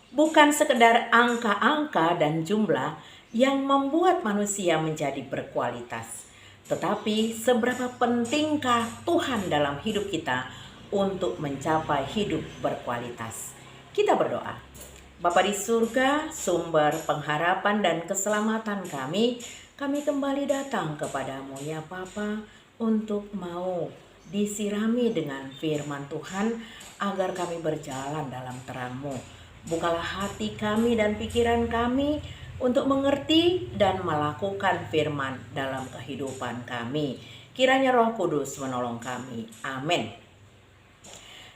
Bukan sekedar angka-angka dan jumlah yang membuat manusia menjadi berkualitas, tetapi seberapa pentingkah Tuhan dalam hidup kita untuk mencapai hidup berkualitas. Kita berdoa. Bapa di surga, sumber pengharapan dan keselamatan kami kembali datang kepadamu ya Bapa, untuk mau disirami dengan firman Tuhan agar kami berjalan dalam terang-Mu. Bukalah hati kami dan pikiran kami untuk mengerti dan melakukan firman dalam kehidupan kami. Kiranya Roh Kudus menolong kami. Amin.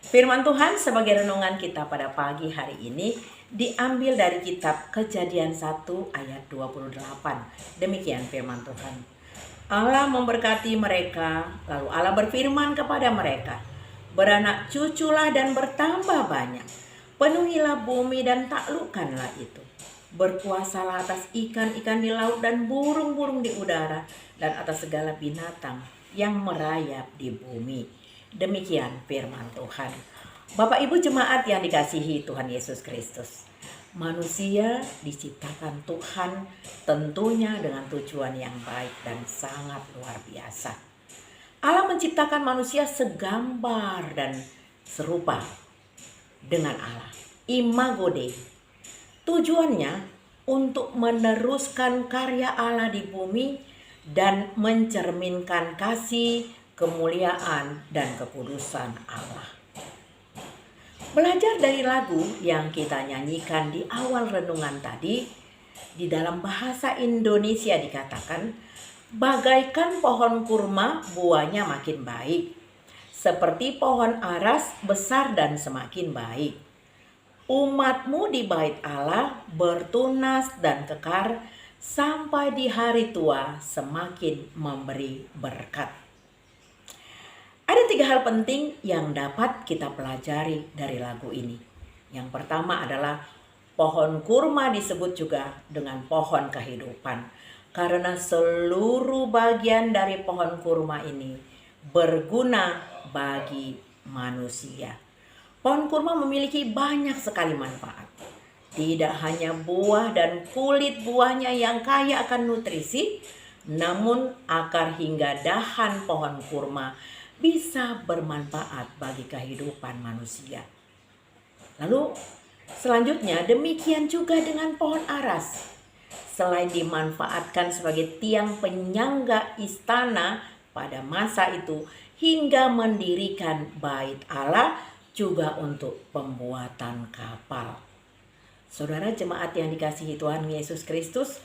Firman Tuhan sebagai renungan kita pada pagi hari ini diambil dari kitab Kejadian 1 ayat 28. Demikian firman Tuhan. Allah memberkati mereka, lalu Allah berfirman kepada mereka, "Beranak cuculah dan bertambah banyak, penuhilah bumi dan taklukkanlah itu. Berkuasalah atas ikan-ikan di laut dan burung-burung di udara, dan atas segala binatang yang merayap di bumi." Demikian firman Tuhan. Bapak Ibu jemaat yang dikasihi Tuhan Yesus Kristus, manusia diciptakan Tuhan tentunya dengan tujuan yang baik dan sangat luar biasa. Allah menciptakan manusia segambar dan serupa dengan Allah, imago Dei. Tujuannya untuk meneruskan karya Allah di bumi dan mencerminkan kasih, kemuliaan, dan kekudusan Allah. Belajar dari lagu yang kita nyanyikan di awal renungan tadi, di dalam bahasa Indonesia dikatakan, bagaikan pohon kurma buahnya makin baik, seperti pohon aras besar dan semakin baik. Umatmu di bait Allah bertunas dan kekar sampai di hari tua semakin memberi berkat. Ada 3 hal penting yang dapat kita pelajari dari lagu ini. Yang pertama adalah pohon kurma disebut juga dengan pohon kehidupan, karena seluruh bagian dari pohon kurma ini berguna bagi manusia. Pohon kurma memiliki banyak sekali manfaat. Tidak hanya buah dan kulit buahnya yang kaya akan nutrisi, namun akar hingga dahan pohon kurma bisa bermanfaat bagi kehidupan manusia. Lalu selanjutnya demikian juga dengan pohon aras. Selain dimanfaatkan sebagai tiang penyangga istana pada masa itu hingga mendirikan bait Allah, juga untuk pembuatan kapal. Saudara jemaat yang dikasihi Tuhan Yesus Kristus,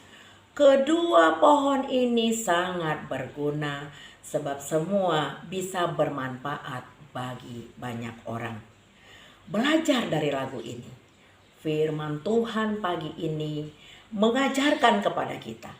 kedua pohon ini sangat berguna sebab semua bisa bermanfaat bagi banyak orang. Belajar dari lagu ini, firman Tuhan pagi ini mengajarkan kepada kita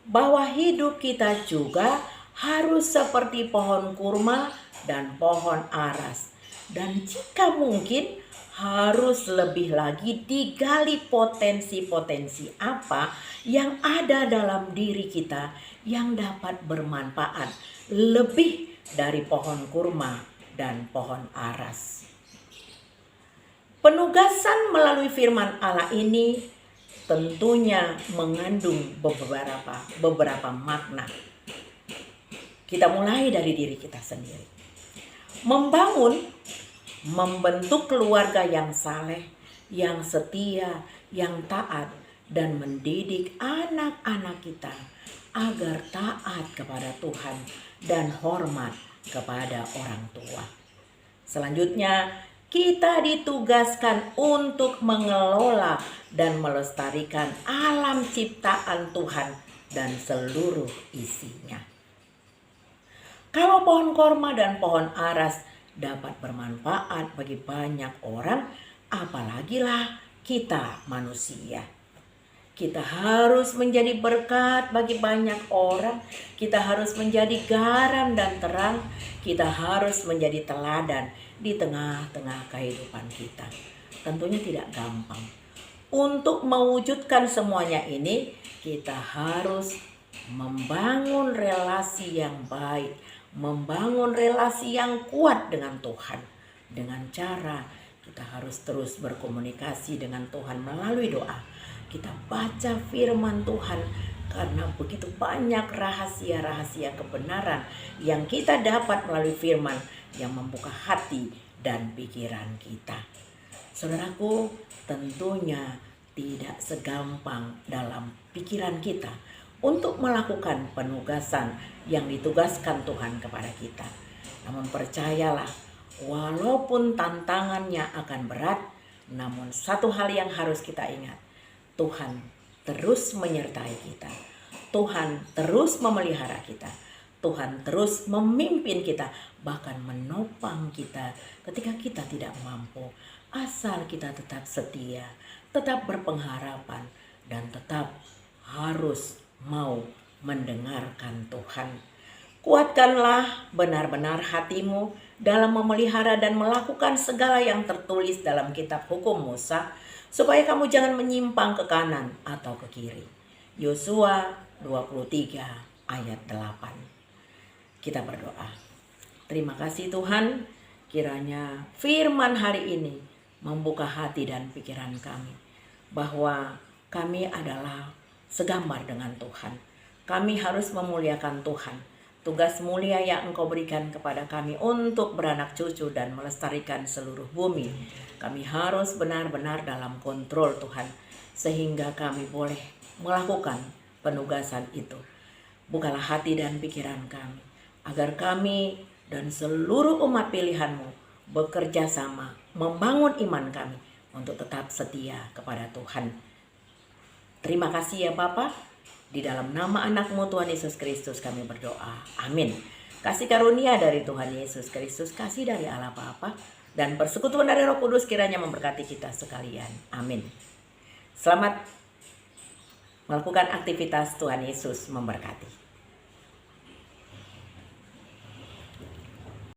bahwa hidup kita juga harus seperti pohon kurma dan pohon aras. Dan jika mungkin harus lebih lagi digali potensi-potensi apa yang ada dalam diri kita yang dapat bermanfaat lebih dari pohon kurma dan pohon aras. Penugasan melalui firman Allah ini tentunya mengandung beberapa makna. Kita mulai dari diri kita sendiri. Membentuk keluarga yang saleh, yang setia, yang taat, dan mendidik anak-anak kita agar taat kepada Tuhan dan hormat kepada orang tua. Selanjutnya, kita ditugaskan untuk mengelola dan melestarikan alam ciptaan Tuhan dan seluruh isinya. Kalau pohon korma dan pohon aras dapat bermanfaat bagi banyak orang, apalagilah kita manusia. Kita harus menjadi berkat bagi banyak orang. Kita harus menjadi garam dan terang. Kita harus menjadi teladan di tengah-tengah kehidupan kita. Tentunya tidak gampang. Untuk mewujudkan semuanya ini, kita harus membangun relasi yang baik, membangun relasi yang kuat dengan Tuhan, dengan cara Kita harus terus berkomunikasi dengan Tuhan melalui doa. Kita baca firman Tuhan karena begitu banyak rahasia-rahasia kebenaran yang kita dapat melalui firman yang membuka hati dan pikiran kita. Saudaraku, tentunya tidak segampang dalam pikiran kita untuk melakukan penugasan yang ditugaskan Tuhan kepada kita. Namun percayalah, walaupun tantangannya akan berat, namun satu hal yang harus kita ingat, Tuhan terus menyertai kita. Tuhan terus memelihara kita. Tuhan terus memimpin kita, bahkan menopang kita ketika kita tidak mampu. Asal kita tetap setia, tetap berpengharapan, dan tetap harus mau mendengarkan Tuhan. Kuatkanlah benar-benar hatimu dalam memelihara dan melakukan segala yang tertulis dalam kitab hukum Musa, supaya kamu jangan menyimpang ke kanan atau ke kiri. Yosua 23 ayat 8. Kita berdoa. Terima kasih Tuhan, kiranya firman hari ini membuka hati dan pikiran kami, bahwa kami adalah segambar dengan Tuhan. Kami harus memuliakan Tuhan. Tugas mulia yang Engkau berikan kepada kami untuk beranak cucu dan melestarikan seluruh bumi. Kami harus benar-benar dalam kontrol Tuhan, sehingga kami boleh melakukan penugasan itu. Bukalah hati dan pikiran kami, agar kami dan seluruh umat pilihan-Mu bekerja sama membangun iman kami untuk tetap setia kepada Tuhan. Terima kasih ya Bapa. Di dalam nama anak-Mu Tuhan Yesus Kristus kami berdoa. Amin. Kasih karunia dari Tuhan Yesus Kristus, kasih dari Allah Bapa, dan persekutuan dari Roh Kudus kiranya memberkati kita sekalian. Amin. Selamat melakukan aktivitas. Tuhan Yesus memberkati.